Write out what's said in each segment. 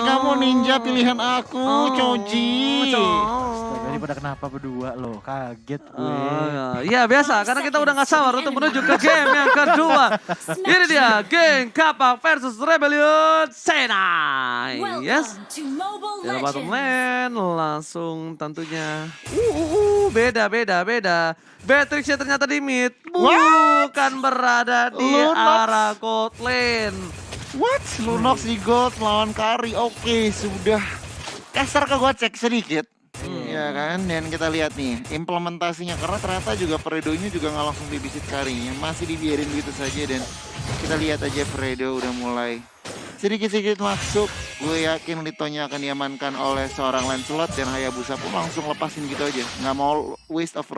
kamu ninja pilihan aku, Choji. Astaga, ini pada kenapa berdua loh? Kaget gue. Ya biasa, karena kita udah gak sabar untuk menuju ke game yang kedua. Ini dia, geng Kapak versus Rebellion Senai. Yes. Di bottom lane, langsung tentunya. Beda. Beatrixnya ternyata di mid, bukan berada di arah gold lane. What? Lunox di gold lawan Kari. Oke, sudah kasar ke gocek sedikit. Ya kan, dan kita lihat nih implementasinya karena ternyata juga Fredo-nya juga nggak langsung dibisit Karinya, masih dibiarin gitu saja dan kita lihat aja Fredo udah mulai sedikit-sedikit masuk. Gue yakin Litonya akan diamankan oleh seorang Lancelot dan Hayabusa pun langsung lepasin gitu aja, nggak mau waste of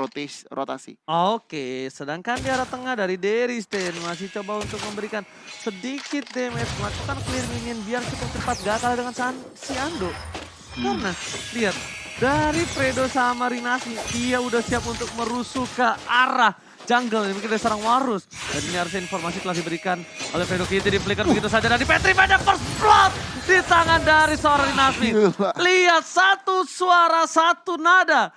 rotasi. Oke, sedangkan di arah tengah dari Deristen masih coba untuk memberikan sedikit damage, melakukan clear minion biar cukup cepat gak kalah dengan si Ando. Karena lihat dari Fredo sama Rinasi, dia udah siap untuk merusuh ke arah jungle. Ini mungkin dari seorang Warus. Dan ini harusnya informasi telah diberikan oleh Fredo Kitty di flicker begitu saja. Dan di Petri pada first blood di tangan dari seorang Rinasi. Lihat, satu suara, satu nada.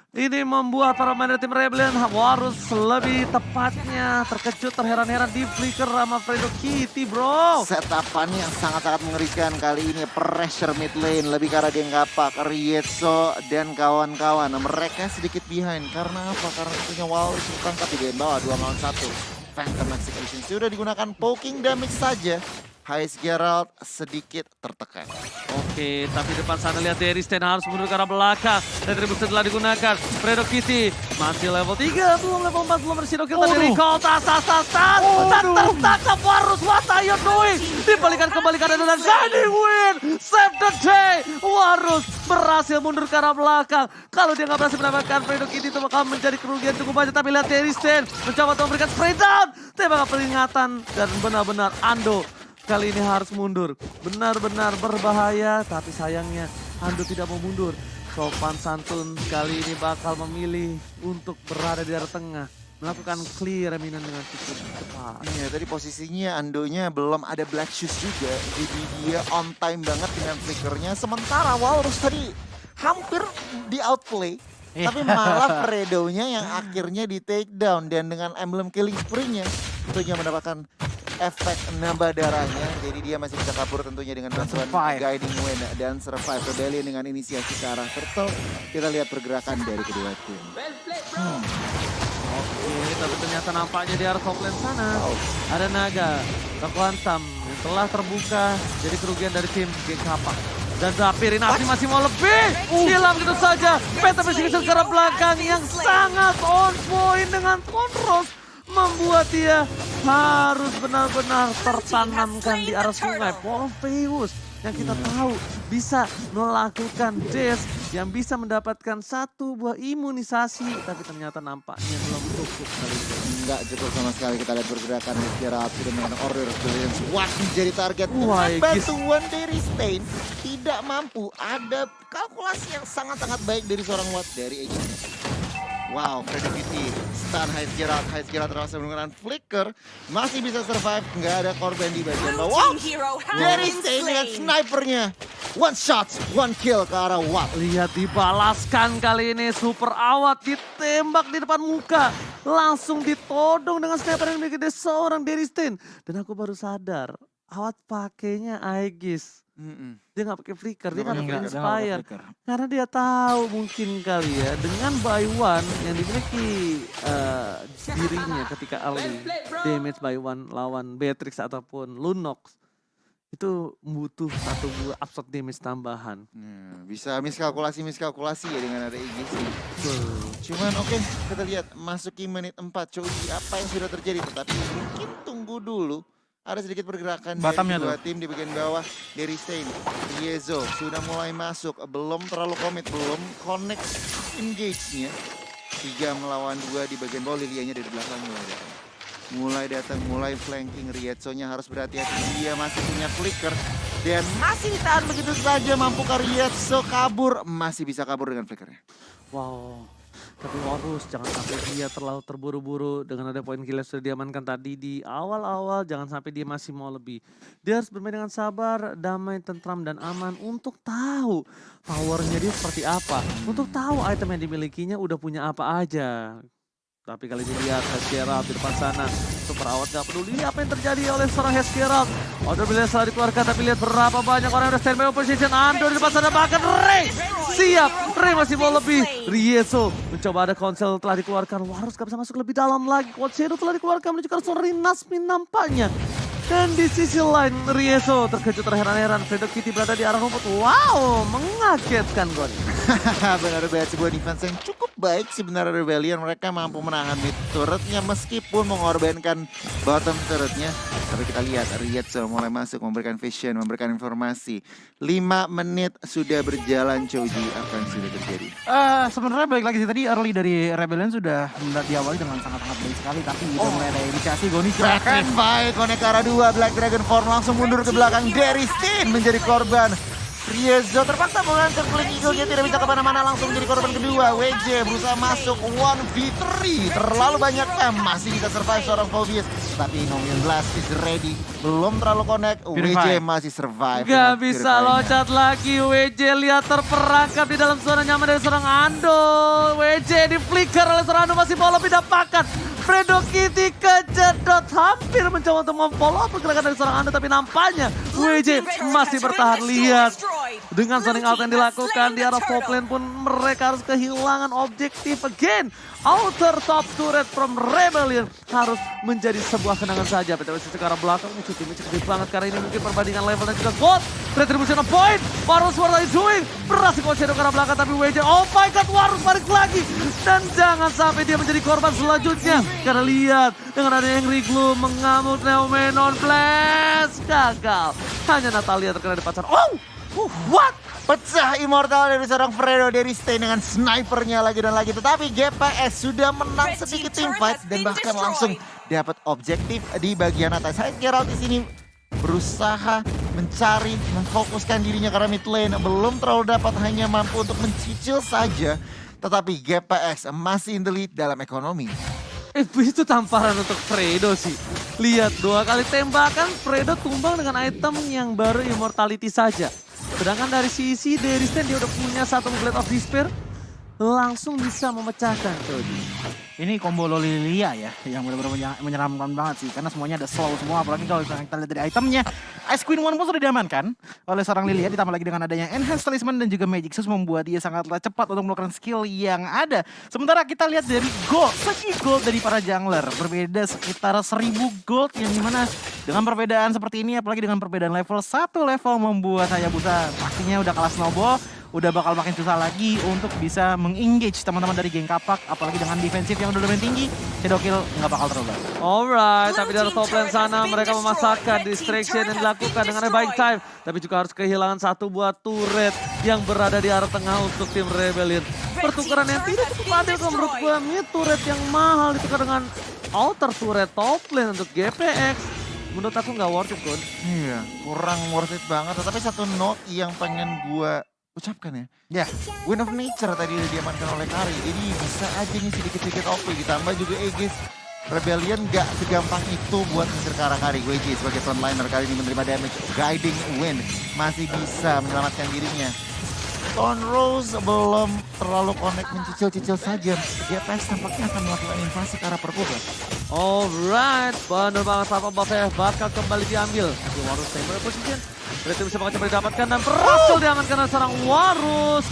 Ini membuat para pemain tim Rebellion Warus lebih tepatnya terkejut, terheran-heran di flicker sama Fredo Kitty, bro. Setapannya yang sangat-sangat mengerikan kali ini, pressure mid lane lebih karena dia ngapak Rietso dan kawan-kawan. Mereka sedikit behind karena apa? Karena punya Walrus tertangkap di game bawah 2 lawan 1. Phantom Execution sudah digunakan poking damage saja. High Geralt sedikit tertekan. Oke, tapi depan sana lihat Deristen harus mundur ke arah belakang. Retribution telah digunakan. Fredo Kitty masih level 3, belum level 4, belum bersih kill tadi recall. Tas. Dan tertangkap Warus, what are you doing? Dibalikan kembali ke arah dan Shining win. Save the day. Warus berhasil mundur ke arah belakang. Kalau dia nggak berhasil mendapatkan Fredo Kitty itu bakal menjadi kerugian cukup banyak. Tapi lihat Deristen mencoba untuk memberikan spray down. Tembakan peringatan dan benar-benar Ando kali ini harus mundur. Benar-benar berbahaya, tapi sayangnya Ando tidak mau mundur. Sopan santun kali ini bakal memilih untuk berada di arah tengah. Melakukan clear minion dengan cukup cepat. Ya, tadi posisinya Andonya belum ada Black Shoes juga. Jadi dia on time banget dengan flickernya. Sementara Walrus tadi hampir di outplay. Tapi malah Fredo-nya yang akhirnya di take down. Dan dengan emblem killing spree-nya tentunya mendapatkan efek nambah darahnya, jadi dia masih bisa kabur tentunya dengan bantuan Guiding Wind dan survive Rebellion dengan inisiasi ke arah turtle. Kita lihat pergerakan dari kedua tim. Oke, tapi ternyata nampaknya di arah top lane sana ada Naga, Quantum yang telah terbuka jadi kerugian dari tim Geng Kapak. Dan tapi Rinasi masih mau lebih, hilang gitu saja. Peta Persecution ke arah belakang yang sangat on point dengan Conros. Membuat dia harus benar-benar tertanamkan di arah sungai. Polpheus yang kita tahu bisa melakukan dash yang bisa mendapatkan satu buah imunisasi. Tapi ternyata nampaknya belum cukup kali ini. Enggak cukup sama sekali, kita lihat pergerakan Geralt sudah menggunakan Order of Brilliance. Watt menjadi target. Dengan bantuan dari Stain tidak mampu. Ada kalkulasi yang sangat-sangat baik dari seorang Watt dari Aegis. Wow, Fredo Kitty stun High Geralt terasa menggunakan flicker, masih bisa survive, nggak ada korban di bagian bawah. Wow, dari Stain dengan snipernya, one shot, one kill ke arah Watt. Lihat dibalaskan kali ini, super awat ditembak di depan muka, langsung ditodong dengan sniper yang dimiliki seorang Deristen. Dan aku baru sadar, awat pakainya Aegis. Dia nggak pakai flicker, dia nggak pakai inspire. Karena dia tahu mungkin kali ya dengan buy one yang dimiliki dirinya ketika early damage buy one lawan Beatrix ataupun Lunox. Itu butuh satu buah absurd damage tambahan. Bisa miskalkulasi ya dengan ada Aegis. Cuman oke, kita lihat masuki menit 4. Choji apa yang sudah terjadi, tetapi mungkin tunggu dulu. Ada sedikit pergerakan dari dua tim di bagian bawah. Dari Stain, Riezo sudah mulai masuk, belum terlalu komit, belum connect engage-nya. 3 melawan 2 di bagian bawah, Lilianya dari belakang mulai datang, mulai flanking. Riezo-nya harus berhati-hati, dia masih punya flicker. Dan masih ditahan begitu saja, mampukah Riezo kabur? Masih bisa kabur dengan flickernya. Wow. Tapi Horus jangan sampai dia terlalu terburu-buru dengan ada poin kill yang sudah diamankan tadi di awal-awal. Jangan sampai dia masih mau lebih. Dia harus bermain dengan sabar, damai, tentram, dan aman untuk tahu powernya dia seperti apa. Untuk tahu item yang dimilikinya udah punya apa aja. Tapi kali ini lihat Heskeralt di depan sana. Super Awat gak peduli apa yang terjadi oleh seorang Heskeralt. Order bila salah dikeluarkan, tapi lihat berapa banyak orang yang udah standby position. Ando di depan sana, bahkan Ray siap. Ray masih mau lebih. Rieso mencoba ada konsel telah dikeluarkan. Warus gak bisa masuk lebih dalam lagi. Quad Shadow telah dikeluarkan menuju ke Sorry Nasmin nampaknya. Dan di sisi lain Rieso terkejut terheran-heran. Fredo Kitty berada di arah rumput. Wow, mengagetkan Gon. Benar banget, sebuah defense yang cukup baik sebenarnya Rebellion. Mereka mampu menahan mid turretnya meskipun mengorbankan bottom turretnya. Tapi kita lihat Rieso mulai masuk, memberikan vision, memberikan informasi. 5 menit sudah berjalan, Choji. Apa yang sudah terjadi? Sebenarnya balik lagi sih, tadi early dari Rebellion sudah diawali dengan sangat-sangat baik sekali. Tapi udah mulai ada inisiasi Goni. Bahkan baik, Konekara 2, Black Dragon Form langsung mundur ke belakang. Deristin menjadi korban. Riezo terpaksa mengancam Blink Eagle, dia tidak bisa kemana-mana, langsung menjadi korban kedua. WJ berusaha masuk 1v3, terlalu banyak masih bisa survive seorang Phobius. Tapi Nomion Blast is ready, belum terlalu connect, WJ masih survive. Gak bisa loncat lagi, WJ lihat terperangkap di dalam zona nyaman dari seorang Ando. WJ di flicker oleh seorang Ando, masih mau lebih dapatkan. Fredo Kitty kejedot, hampir mencoba untuk memfollow pergerakan dari seorang Ando, tapi nampaknya WJ masih bertahan. Lihat dengan zoning out yang dilakukan di arah top lane pun mereka harus kehilangan objektif again. Outer top turret from Rebellion harus menjadi sebuah kenangan saja. PTW sisi ke arah belakang, timnya cukup banget karena ini mungkin perbandingan level dan juga gold. Retribution of point, Warus what are you doing? Berhasil Coach Shadow ke arah belakang tapi WJ, oh my god, Warus balik lagi. Dan jangan sampai dia menjadi korban selanjutnya. Karena lihat, dengan adanya Angry Glue mengamuk Neomenon Blast. Gagal, hanya Natalia terkena di pacar. Oh! What? Pecah immortal dari seorang Fredo dari Stain dengan snipernya lagi dan lagi. Tetapi GPS sudah menang sedikit team fight dan bahkan langsung dapat objektif di bagian atas. Heskeralt di sini berusaha mencari, memfokuskan dirinya karena mid lane belum terlalu dapat, hanya mampu untuk mencicil saja. Tetapi GPX masih in the lead dalam ekonomi. Itu tamparan untuk Fredo sih. Lihat 2 kali tembakan, Fredo tumbang dengan item yang baru immortality saja. Sedangkan dari sisi Deristan dia udah punya 1 Blade of Despair, langsung bisa memecahkan Cody. Ini combo Lilia ya, yang benar-benar menyeramkan banget sih. Karena semuanya ada slow semua, apalagi kalau kita lihat dari itemnya. Ice Queen One pun sudah diamankan oleh seorang Lilia, ditambah lagi dengan adanya Enhanced Talisman dan juga Magic Sus membuat dia sangatlah cepat untuk melakukan skill yang ada. Sementara kita lihat dari gold, segi gold dari para jungler. Berbeda sekitar 1000 gold, yang dimana dengan perbedaan seperti ini, apalagi dengan perbedaan level, 1 level membuat Hayabusa pastinya udah kalah snowball. Udah bakal makin susah lagi untuk bisa meng-engage teman-teman dari geng kapak, apalagi dengan defensif yang udah lumayan tinggi. Shadow Kill nggak bakal terubah. Alright, tapi dari top lane sana mereka memasakkan distraction yang dilakukan dengan baik time. Tapi juga harus kehilangan 1 buah turret yang berada di arah tengah untuk tim Rebellion. Pertukaran yang tidak cukup adil kalau menurut gue. Mid turret yang mahal ditukar dengan outer turret top lane untuk GPX. Menurut aku nggak worth it, Kun. Iya, kurang worth it banget. Tetapi satu note yang pengen gue ucapkan ya. Ya, Wind of Nature tadi udah diamankan oleh Kari. Jadi bisa aja nih sedikit-sedikit OP. Ditambah juga Aegis. Rebellion gak segampang itu buat ngejar ke arah Kari. WJ sebagai frontliner kali ini menerima damage. Guiding Wind masih bisa menyelamatkan dirinya. Stone Rose belum terlalu connect, mencicil-cicil saja. GPX tampaknya akan melakukan invasi ke arah purple. Alright, bener banget sama buffnya bakal kembali diambil. Tapi Warus stable position. Berarti bisa bakal coba didapatkan dan berhasil diamankan oleh seorang Warus.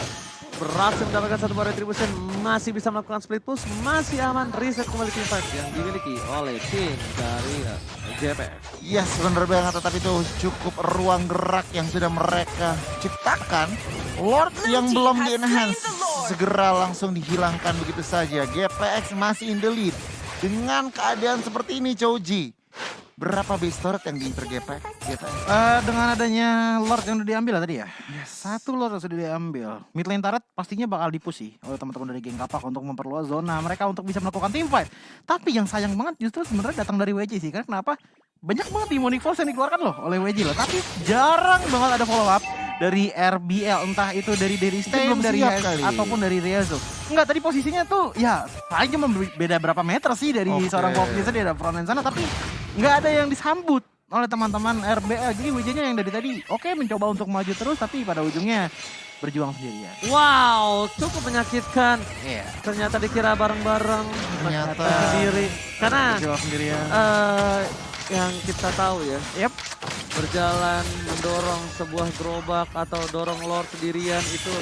Berhasil mendapatkan 1 buah retribution, masih bisa melakukan split push, masih aman. Reset kembali team fight yang dimiliki oleh tim dari GPX. Yes, bener banget, tetapi itu cukup ruang gerak yang sudah mereka ciptakan. Lord yang belum di-enhance segera langsung dihilangkan begitu saja. GPX masih in the lead. Dengan keadaan seperti ini, Choji, berapa base turret yang diinter GPX? dengan adanya Lord yang udah diambil lah tadi ya. Yes. 1 Lord yang sudah diambil. Mid lane turret pastinya bakal dipush sih oleh teman-teman dari geng kapak untuk memperluas zona mereka untuk bisa melakukan team fight. Tapi yang sayang banget justru sebenarnya datang dari WJ sih. Karena kenapa? Banyak banget Demonic Force yang dikeluarkan loh oleh WJ loh. Tapi jarang banget ada follow up dari RBL. Entah itu dari Stain, dari ataupun dari Riezo. Enggak, tadi posisinya tuh ya paling cuma beda berapa meter sih dari Oke. seorang Populous di ada frontline sana, tapi nggak ada yang disambut oleh teman-teman RBL. Jadi WJ-nya yang dari tadi oke mencoba untuk maju terus, tapi pada ujungnya berjuang sendirian. Wow, cukup menyakitkan. Iya. Ternyata dikira bareng-bareng, Ternyata sendiri. Karena Berjuang sendirian. yang kita tahu ya, Yep. berjalan mendorong sebuah gerobak atau dorong lord sendirian itu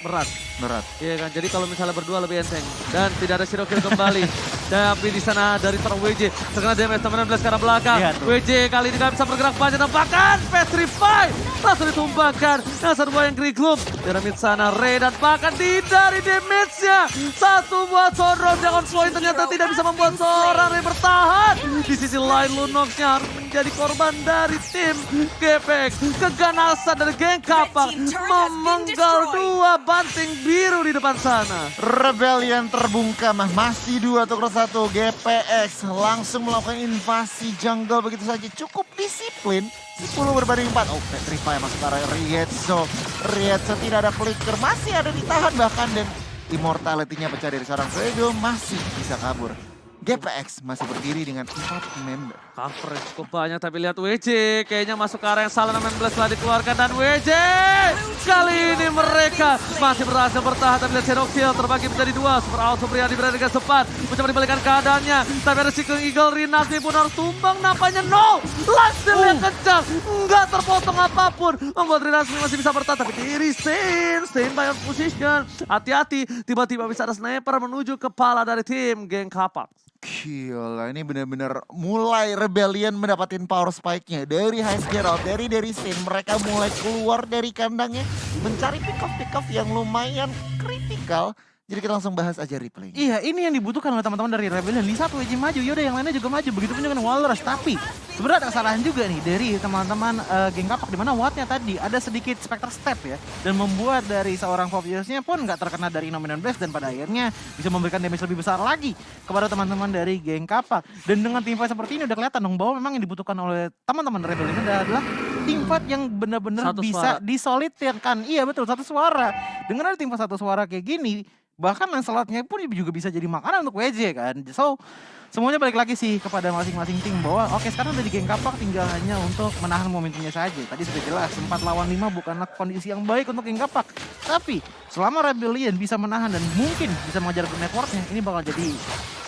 berat. berat. Iya kan, jadi kalau misalnya berdua lebih enteng. Dan tidak ada Zero Kill kembali. Tapi di sana dari Tor WJ terkena damage teman 16 ke arah belakang. Lihat tuh. WJ kali ini gak bisa bergerak banyak. Bahkan Petrify langsung ditumbangkan. Nah, serba yang Kriglum. Dari mid sana Ray dan bahkan dari damage-nya. Satu buat Sondron jangan point ternyata tidak bisa membuat seorang Ray bertahan. Di sisi lain Lunox-nya harus menjadi korban dari tim Gepek. Keganasan dari geng Kapak memenggal dua banting biru di depan sana. Rebellion terbungkam, masih 2-1. GPX langsung melakukan invasi jungle begitu saja. Cukup disiplin, 10 berbanding 4. Oh, Petrify masuk ke arah Rietso. Rietso tidak ada flicker, masih ada ditahan bahkan. Dan immortality-nya pecah dari seorang Fredo, masih bisa kabur. GPX masih berdiri dengan 4 member. Coverage cukup banyak tapi lihat WJ kayaknya masuk ke area yang salah 16 telah dikeluarkan dan WJ kali ini mereka masih berhasil bertahan tapi lihat Shadow Kill terbagi menjadi 2. Super Out Supriyadi berada dengan sempat mencoba dibalikan keadaannya tapi ada Seeking Eagle Rinasmi pun harus tumbang nampaknya no. Langsung yang kencang nggak terpotong apapun membuat Rinasmi masih bisa bertahan tapi diri Stain by position. Hati-hati tiba-tiba bisa ada sniper menuju kepala dari tim geng Kapak. Gila, ini benar-benar mulai Rebellion mendapatkan power spike-nya. Dari High Geralt, dari Stain, mereka mulai keluar dari kandangnya. Mencari pick-off yang lumayan kritikal. Jadi kita langsung bahas aja replay. Iya, ini yang dibutuhkan oleh teman-teman dari Rebellion. Di satu WJ maju, yaudah yang lainnya juga maju. Begitupun dengan Walrus. Tapi sebenarnya ada kesalahan juga nih dari teman-teman geng Kapak. Dimana Wattnya tadi ada sedikit Spectre Step ya. Dan membuat dari seorang Populous-nya pun nggak terkena dari Inominant Blast. Dan pada akhirnya bisa memberikan damage lebih besar lagi kepada teman-teman dari geng Kapak. Dan dengan teamfight seperti ini udah kelihatan dong bahwa memang yang dibutuhkan oleh teman-teman Rebellion adalah teamfight yang benar-benar Satu bisa suara. disolidkan. Iya betul, satu suara. Dengan ada teamfight satu suara kayak gini, bahkan Lancelotnya pun juga bisa jadi makanan untuk WJ kan. So, semuanya balik lagi sih kepada masing-masing tim bahwa oke sekarang udah di geng Kapak tinggal hanya untuk menahan momentumnya saja. Tadi sudah jelas 4 lawan 5 bukanlah kondisi yang baik untuk geng Kapak. Tapi selama Rebellion bisa menahan dan mungkin bisa mengejar networknya, ini bakal jadi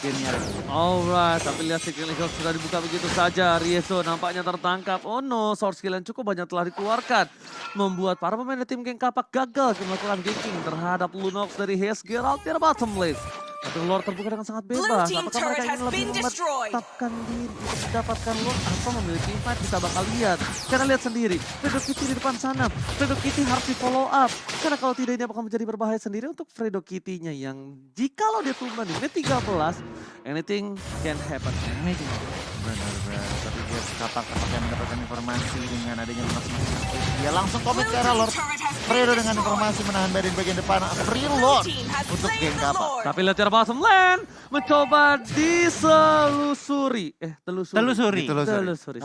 gamenya. Alright, tapi lihat Seeking Eagle sudah dibuka begitu saja. Rieso nampaknya tertangkap. Oh no, source skill yang cukup banyak telah dikeluarkan. Membuat para pemain dari tim geng Kapak gagal melakukan ganking terhadap Lunox dari Hayes Geralt di bottom lane. Tapi Lord terbuka dengan sangat bebas. Blue team Apakah turret mereka has ingin lebih been destroyed. menetapkan diri untuk mendapatkan Lord atau memiliki fight? Kita bakal lihat. Karena lihat sendiri, Fredo Kitty di depan sana. Fredo Kitty harus di follow up. Karena kalau tidak ini bakal menjadi berbahaya sendiri untuk Fredo Kitty-nya yang jikalau dia tumbang di menit 13, anything can happen. Anything. Benar-benar, tapi dia Kapak yang mendapatkan informasi dengan adanya dia langsung komit ke arah Lord. Fredo dengan informasi menahan badan bagian depan. Free Lord untuk geng Kapak. Tapi lihat dari bottom lane mencoba diselusuri. Telusuri. Ditelusuri.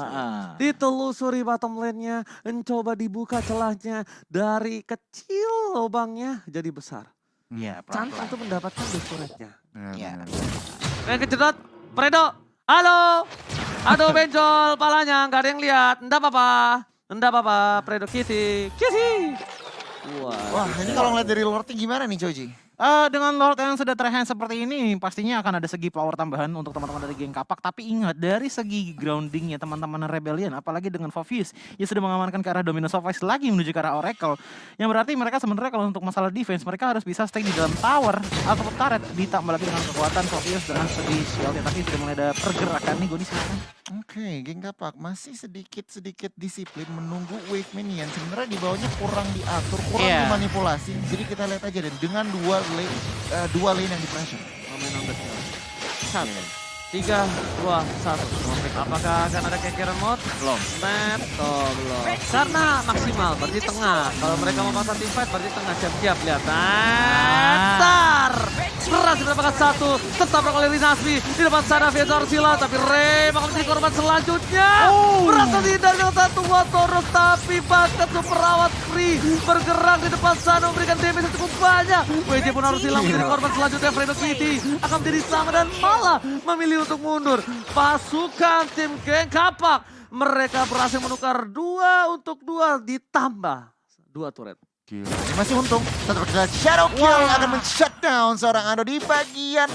Ditelusuri bottom lane-nya, mencoba dibuka celahnya dari kecil lubangnya jadi besar. Iya, Chance untuk mendapatkan turret-nya. Iya. Yang kejedot, Fredo. Halo. Aduh benjol palanya, nggak ada yang lihat. Enggak apa-apa, Fredo Kitty. Wah, ini kalau ngeliat dari Lordnya gimana nih Joji? Dengan Lord yang sudah terhand seperti ini, pastinya akan ada segi power tambahan untuk teman-teman dari geng Kapak. Tapi ingat, dari segi groundingnya teman-teman Rebellion, apalagi dengan Fofius, yang sudah mengamankan ke arah Dominus of Ice lagi menuju ke arah Oracle. Yang berarti mereka sebenarnya kalau untuk masalah defense, mereka harus bisa stay di dalam tower atau turret. Ditambah lagi dengan kekuatan Fofius dengan segi shieldnya. Tapi sudah mulai ada pergerakan nih, Goni silakan. Oke, geng Kapak masih sedikit disiplin menunggu wave minion. Sebenarnya di bawahnya kurang diatur, kurang Iya. dimanipulasi. Jadi kita lihat aja deh dengan dua lane yang di pressure. Momentum betul. 1, 3, 2, 1. Apakah akan ada kekeran mode? Belum. Snap, belum. Karena maksimal, berarti tengah. Kalau mereka mau pasang team fight, berarti tengah. Siap-siap, lihat. Tar! Berhasil mendapatkan 1. Tertabrak oleh Rinasmi. Di depan sana via Zarsila. Tapi Ray bakal menjadi korban selanjutnya. Berhasil dihindari dengan 1 buat Torus. Tapi bakat super perawat Fury bergerak di depan sana memberikan damage yang cukup banyak. WJ pun harus hilang menjadi korban selanjutnya. Fredo Kitty akan menjadi sama dan malah memilih untuk mundur. Pasukan tim Geng Kapak mereka berhasil menukar 2 untuk 2 ditambah 2 turret. Gila, ini masih untung. Tetap kita Shadow Kill akan men-shutdown seorang Ando di bagian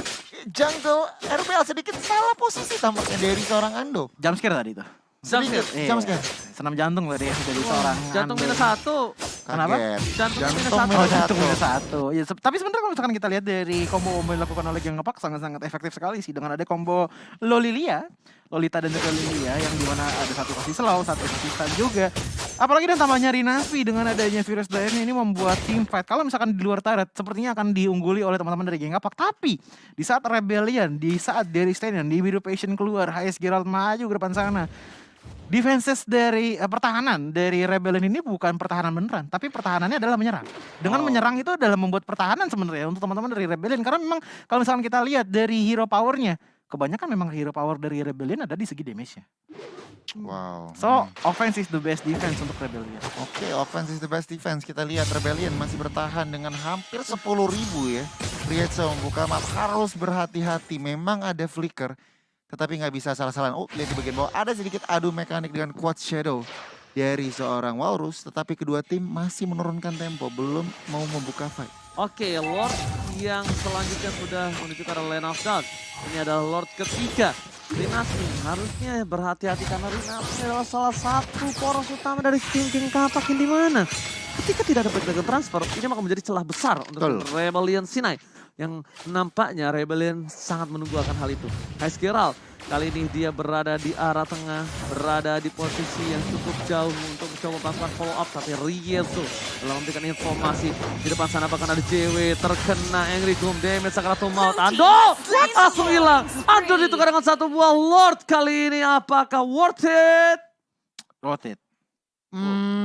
jungle. RBL sedikit salah posisi tampaknya dari seorang Ando. Jumpscare tadi tuh. Sedikit, Iya, sama sekali. senam jantung tadi ya dari seorang Jantung Ando. minus 1. Kenapa? Kaget. Jantung minus Jantung 1. Oh, minus jantung satu. minus 1. Ya, tapi sebenarnya kalau misalkan kita lihat dari combo yang dilakukan oleh Geng Kapak sangat-sangat efektif sekali sih. Dengan ada combo Lolita dan juga Lilia yang dimana ada satu kasih slow, satu kasih stun juga. Apalagi dan tambahnya Rinavi dengan adanya Furious Dive ini membuat team fight. Kalau misalkan di luar turret sepertinya akan diungguli oleh teman-teman dari Geng Kapak. Tapi di saat Rebellion, di saat Derry Stanion, di Widow Patient keluar, HS Geralt maju ke depan sana. Defenses dari pertahanan dari Rebellion ini bukan pertahanan beneran, tapi pertahanannya adalah menyerang. Dengan menyerang itu adalah membuat pertahanan sebenarnya untuk teman-teman dari Rebellion. Karena memang kalau misalkan kita lihat dari hero powernya, kebanyakan memang hero power dari Rebellion ada di segi damage-nya. Wow. So, offense is the best defense untuk Rebellion. Oke, offense is the best defense. Kita lihat Rebellion masih bertahan dengan hampir 10.000 ya. Rietso membuka map, harus berhati-hati. Memang ada flicker, tetapi nggak bisa salah-salahan. Oh, lihat di bagian bawah ada sedikit adu mekanik dengan Quad Shadow dari seorang Walrus. Tetapi kedua tim masih menurunkan tempo, belum mau membuka fight. Oke, Lord yang selanjutnya sudah menuju ke arah Lane of Dawn. Ini adalah Lord ketiga. Rinasmi harusnya berhati-hati karena Rinasmi adalah salah satu poros utama dari tim Geng Kapak yang dimana ketika tidak ada dragon transfer, ini akan menjadi celah besar untuk Rebellion Sinai. Yang nampaknya Rebellion sangat menunggu akan hal itu. HS Geralt kali ini dia berada di arah tengah, berada di posisi yang cukup jauh untuk mencoba melakukan follow up. Tapi Riezo dalam memberikan informasi di depan sana bahkan ada JW terkena Angry Gloom damage Sakaratul Maut. Ando langsung hilang. Ando ditukar dengan satu buah Lord kali ini. Apakah worth it? Worth it.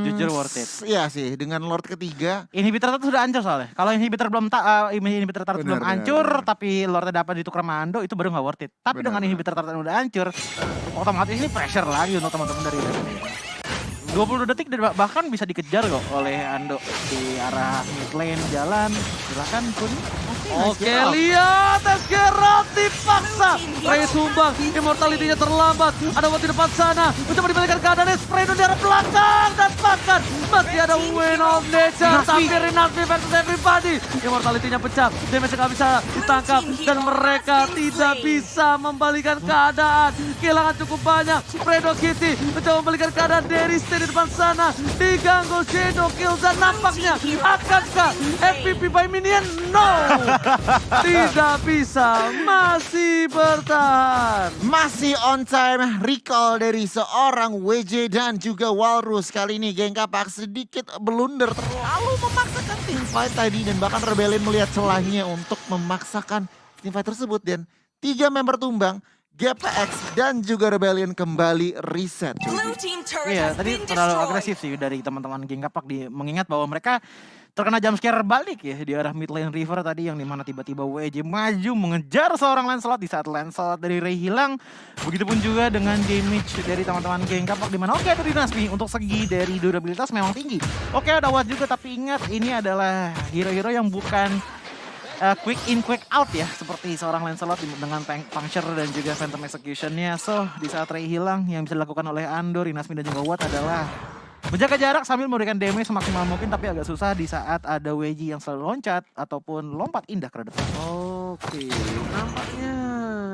Jujur worth it. Iya sih, dengan Lord ketiga. Inhibitor itu sudah hancur soalnya. Kalau inhibitor belum inhibitor turret belum Benar, hancur, benar. tapi Lordnya dapat ditukar sama Ando, itu baru nggak worth it. Tapi Benar, dengan benar. inhibitor turret udah hancur, otomatis ini pressure lagi untuk teman-teman dari Rebellion. 20 detik bahkan bisa dikejar kok oleh Ando di arah mid lane jalan. Silakan Kun. Oke, lihat HS Geralt dipaksa. Ray sumbang, immortality-nya terlambat. Ada buat di depan sana. Mencoba dibalikan keadaan Sprayno di arah belakang. Dan bahkan masih ada Win of Nature. Tapi Rinasmi versus everybody. Immortality-nya pecah. Damage nggak bisa ditangkap. Dan mereka tidak bisa membalikan keadaan. Kehilangan cukup banyak. Fredo Kitty mencoba membalikan keadaan dari stay di depan sana. Diganggu Shadow Kill. Dan nampaknya akankah MVP by Minion? No! Tidak bisa, masih bertahan. Masih on time recall dari seorang WJ dan juga Walrus. Kali ini Geng Kapak sedikit blunder, terlalu memaksakan team fight tadi. Dan bahkan Rebellion melihat celahnya untuk memaksakan team fight tersebut. Dan 3 member tumbang, GPX dan juga Rebellion kembali reset. Iya, tadi terlalu agresif sih dari teman-teman Geng Kapak mengingat bahwa mereka terkena jumpscare balik ya di arah mid lane river tadi yang dimana tiba-tiba WJ maju mengejar seorang Lancelot di saat Lancelot dari Ray hilang. Begitupun juga dengan damage dari teman-teman Geng Kapak dimana oke itu Dinasmi untuk segi dari durabilitas memang tinggi. Oke ada Watt juga tapi ingat ini adalah hero-hero yang bukan quick in quick out ya seperti seorang Lancelot dengan puncture dan juga Phantom Execution-nya. So di saat Ray hilang yang bisa dilakukan oleh Ando, Rinasmi dan juga Watt adalah menjaga jarak sambil memberikan damage semaksimal mungkin tapi agak susah di saat ada WJ yang selalu loncat ataupun lompat indah ke depan. Oke, nampaknya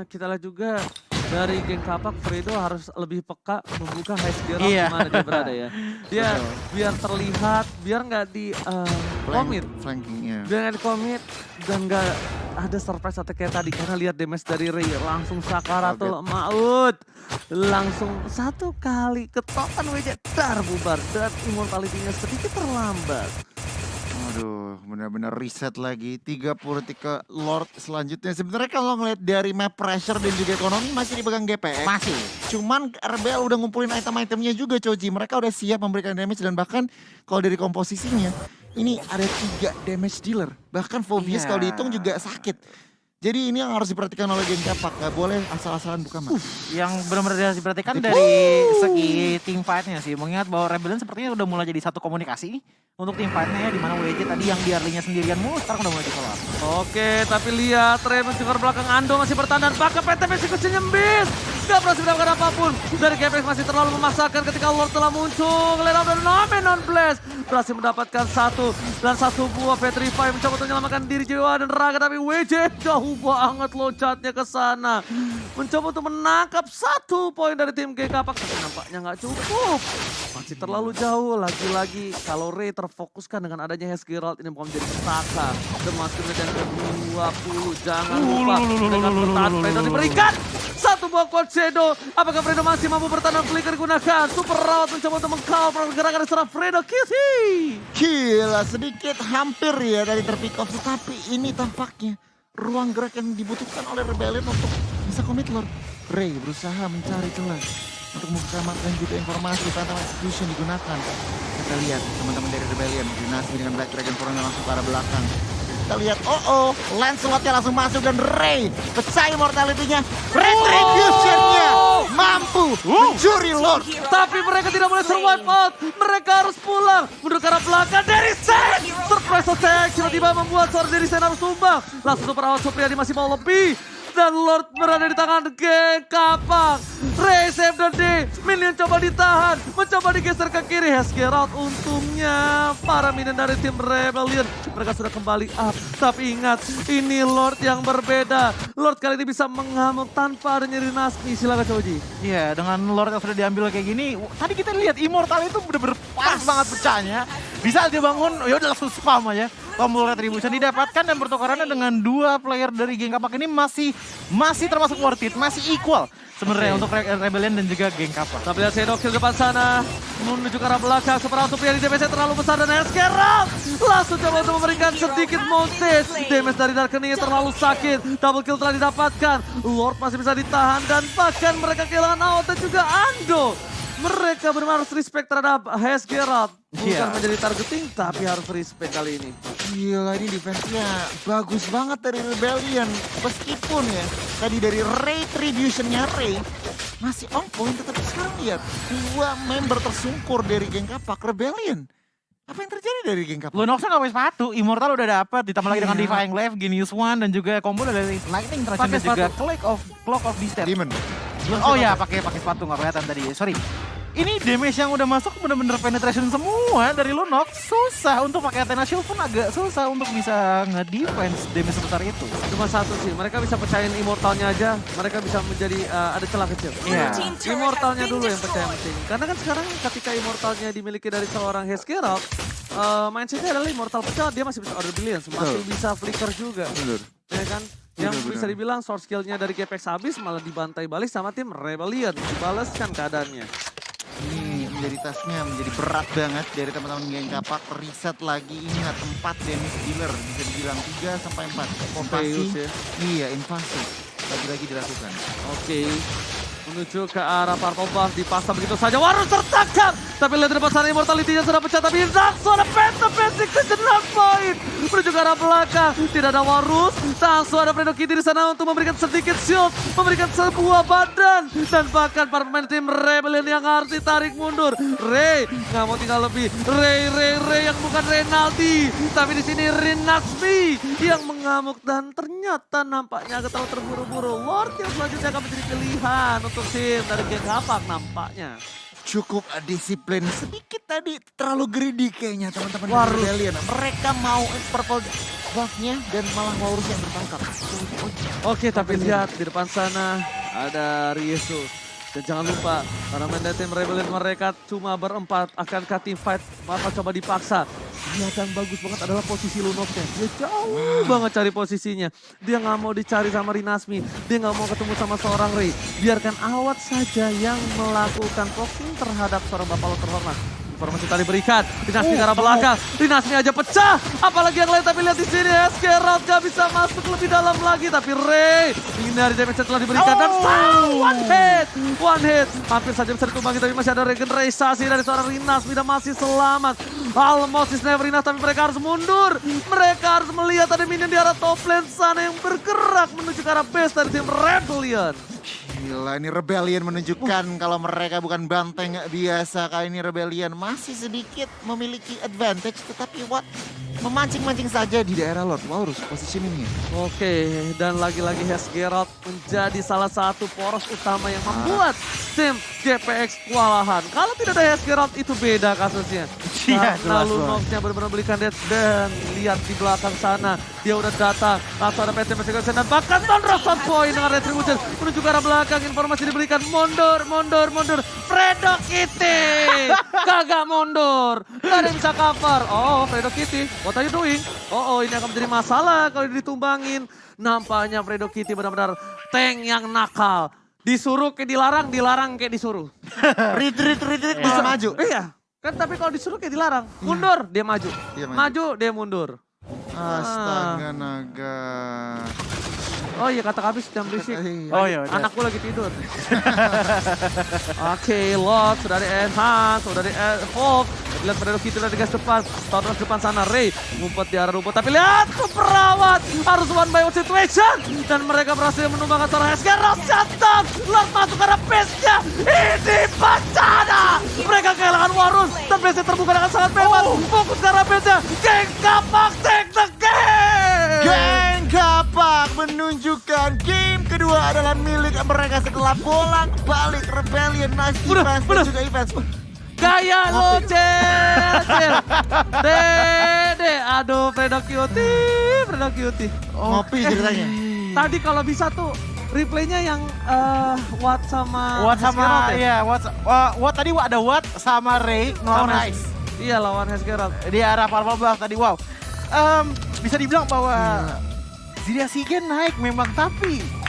kita lihat juga dari Geng Kapak Fredo harus lebih peka membuka HS Geralt Iya. di mana dia berada ya. Dia biar terlihat, biar nggak di commit. Flankingnya. Biar nggak di commit dan nggak ada surprise atau kayak tadi karena lihat damage dari Ray langsung Sakaratul Maut. Langsung satu kali ketokan WJ dar bubar dan immortality-nya sedikit terlambat. Aduh, benar-benar reset lagi. 30 detik ke Lord selanjutnya. Sebenarnya kalau ngeliat dari map pressure dan juga ekonomi masih dipegang GPX. Masih. Cuman RBL udah ngumpulin item-itemnya juga Coji. Mereka udah siap memberikan damage dan bahkan kalau dari komposisinya ini ada 3 damage dealer. Bahkan Phobius Iya. kalau dihitung juga sakit. Jadi ini yang harus diperhatikan oleh geng Kapak, gak boleh asal-asalan buka map. Yang benar-benar harus diperhatikan dari segi team fight-nya sih. Mengingat bahwa Rebellion sepertinya udah mulai jadi satu komunikasi untuk team fight-nya ya. Dimana WJ tadi yang di early-nya sendirian mulu, sekarang udah mulai di-follow up. Oke, tapi lihat Ray mencengkar belakang Ando masih bertahan dan pakai PTP eksekusi nyembis. Gak berhasil mendapatkan apapun. Dari GPX masih terlalu memaksakan ketika Lord telah muncul. Ngelihat dan Nomenon Blast berhasil mendapatkan satu buah Petrify mencoba untuk menyelamatkan diri Jiwa dan Raga, tapi WJ jauh banget loncatnya ke sana. Mencoba untuk menangkap 1 poin dari tim G Kapak, tapi nampaknya nggak cukup. Masih terlalu jauh. Lagi-lagi kalau Ray terfokuskan dengan adanya Hes Geralt ini bukan menjadi petaka. Dan masuk ke menit ke-20. Jangan lupa dengan bertahan Fredo diberikan 1 buah quad shadow. Apakah Fredo masih mampu bertahan flicker digunakan? Super Rawat mencoba untuk mengkal pergerakan seorang Fredo Kitty. Gila, sedikit hampir ya dari terpick off. Tapi ini tampaknya ruang gerak yang dibutuhkan oleh Rebellion untuk bisa commit Lord. Ray berusaha mencari celah untuk membuka map dan juga informasi tentang execution digunakan. Kita lihat teman-teman dari Rebellion, Dinasti dengan Black Dragon Corona langsung ke arah belakang. Kita lihat, Lancelotnya langsung masuk dan Ray pecah immortality-nya. Retribution-nya mampu mencuri Lord. Tapi mereka tidak boleh survive out. Mereka harus pulang. Mundur ke arah belakang. Derisen. Surprise attack. Tiba-tiba membuat seorang Derisen harus tumbang. Langsung Super Awal Supriyadi masih mau lebih. Dan Lord berada di tangan geng Kapak. Ray save the day. Minion coba ditahan. Mencoba digeser ke kiri. Hes Geralt untungnya. Para minion dari tim Rebellion. Mereka sudah kembali up. Tapi ingat, ini Lord yang berbeda. Lord kali ini bisa mengamuk tanpa ada nyeri Nasmi. Silakan Coji. Iya, dengan Lord yang sudah diambil kayak gini, tadi kita lihat Immortal itu bener-bener pas banget pecahnya. Bisa dia bangun, ya udah langsung spam aja. Tombol Retribution didapatkan dan pertukarannya dengan 2 player dari geng Kapak ini masih termasuk worth it, masih equal sebenarnya untuk Rebellion dan juga geng Kapak. Tapi lihat Shadow Kill depan sana, menuju ke arah belakang. Super Auto Pria di DPC terlalu besar dan Eskeralt langsung coba untuk memberikan sedikit montage. Damage dari Darkenia terlalu sakit. Double kill telah didapatkan. Lord masih bisa ditahan dan bahkan mereka kehilangan Awat dan juga Ando. Mereka benar-benar harus respect terhadap Hes Geralt. Bukan menjadi targeting, tapi harus respect kali ini. Gila, ini defense-nya bagus banget dari Rebellion. Meskipun ya, tadi dari Retribution-nya Ray masih on point, tetapi sekarang lihat 2 member tersungkur dari geng Kapak Rebellion. Apa yang terjadi dari geng Kapak? Lunoxnya gak pakai sepatu, Immortal udah dapet, ditambah lagi dengan Defying Glaive, Genius One, dan juga combo dari Lightning Traction dan juga Cloak of Distant. Demon. Oh ya, pakai sepatu nggak kelihatan tadi. Sorry. Ini damage yang udah masuk bener-bener penetration semua dari Lunox. Susah untuk pakai Athena Shield pun agak susah untuk bisa nge-defense damage sebesar itu. Cuma satu sih, mereka bisa pecahin Immortalnya aja. Mereka bisa menjadi ada celah kecil. Iya. Immortalnya dulu yang pecah penting. Karena kan sekarang ketika Immortalnya dimiliki dari seorang Hes Geralt, mindsetnya adalah Immortal pecah, dia masih bisa order billions, masih bisa flicker juga. Bener. Ya kan? Yang bisa dibilang source skill-nya dari GPX habis malah dibantai balik sama tim Rebellion. Dibaleskan keadaannya. Ini menjadi tasnya menjadi berat banget dari teman-teman geng Kapak. Reset lagi, ingat 4 damage dealer, bisa dibilang 3 sampai 4. Invasi, ya. iya invasi lagi-lagi dilakukan. Oke. Menuju ke arah Purple Buff, dipaksa begitu saja. Warus tertangkap. Tapi lihat di depan sana Immortality-nya sudah pecah. Tapi Zaxo ada basic knock point. Menuju ke arah belakang. Tidak ada Warus. Langsung ada Fredo Kitty di sana untuk memberikan sedikit shield. Memberikan sebuah badan. Dan bahkan para pemain tim Rebellion yang harus ditarik mundur. Ray nggak mau tinggal lebih. Ray yang bukan Renaldi. Tapi di sini Rinasmi yang mengamuk. Dan ternyata nampaknya agak terlalu terburu-buru. Lord yang selanjutnya akan menjadi pilihan untuk tim dari geng Kapak nampaknya. Cukup disiplin sedikit tadi, terlalu greedy kayaknya teman-teman dari Rebellion. Mereka mau purple buff-nya dan malah Warus yang tertangkap. Oke, tapi lihat di depan sana ada Riesu. Dan jangan lupa, para main dari tim Rebellion mereka cuma berempat. Akankah tim fight bakal coba dipaksa? Lihat yang bagus banget adalah posisi Lunoxnya. Dia jauh banget cari posisinya. Dia nggak mau dicari sama Rinasmi. Dia nggak mau ketemu sama seorang Ray. Biarkan Awat saja yang melakukan proxing terhadap seorang Bapak Lo terhormat. Informasi tadi berikan. Dinasmi ke arah belakang. Dinasmi aja pecah. Apalagi yang lain, tapi lihat di sini Eskeralt gak bisa masuk lebih dalam lagi. Tapi Ray menghindari damage yang telah diberikan. Dan one hit. Hampir saja bisa ditumbangi, tapi masih ada regenerasi dari seorang Rinasmi dan masih selamat. Almost is never enough, tapi mereka harus mundur. Mereka harus melihat ada minion di arah top lane sana yang bergerak menuju ke arah base dari tim Rebellion. Gila, ini Rebellion menunjukkan kalau mereka bukan banteng biasa. Kali ini Rebellion masih sedikit memiliki advantage, tetapi Watt memancing-mancing saja di daerah Lord Walrus positioningnya. Oke, dan lagi-lagi Hesgeralt menjadi salah satu poros utama yang membuat tim GPX kewalahan. Kalau tidak ada Hesgeralt itu beda kasusnya. Iya, Karena jelas Lunox-nya benar-benar belikan dead, dan lihat di belakang sana dia udah datang. Langsung ada PT Mexican dan bahkan Thundra Sound Point dengan Retribution menuju ke arah belakang. Informasi diberikan, mundur. Fredo Kitty kagak mundur, gak ada yang bisa cover. Oh, Fredo Kitty, what are you doing? Oh, ini akan menjadi masalah kalau ditumbangin. Nampaknya Fredo Kitty benar-benar tank yang nakal. Disuruh kayak dilarang kayak disuruh. Retreat bisa maju. Iya, kan tapi kalau disuruh kayak dilarang. Mundur, dia maju. Dia maju. Maju, dia mundur. Astaga naga. Oh iya, kata habis jam berisik. Oh iya, udah. Anakku lagi tidur. Oke, Lot sudah di Enhance, sudah di Evolve. Lihat Fredo Kitty dari gas depan. Tahu depan sana Ray ngumpet di arah rumput. Tapi lihat perawat harus one by one situation. Dan mereka berhasil menumbangkan seorang Hesgeralt. Jatuh. Lot masuk ke arah base-nya. Ini bencana. Mereka kehilangan Warus. Dan base-nya terbuka dengan sangat bebas. Fokus ke arah base-nya. Geng Kapak take the game. Geng Kapak menunjukkan game kedua adalah milik mereka setelah bolak balik Rebellion, nice defense dan juga defense. Gaya lo, Cel. Dede, aduh Fredo Cutie. Ngopi ceritanya. Tadi kalau bisa tuh replaynya yang Watt sama Watt Hesgeralt sama ya? Watt tadi ada Watt sama Ray ngelawan Sama- Ice. Iya, lawan Hesgeralt. Di arah Purple Buff tadi, wow. Bisa dibilang bahwa Zilia Sigen naik memang, tapi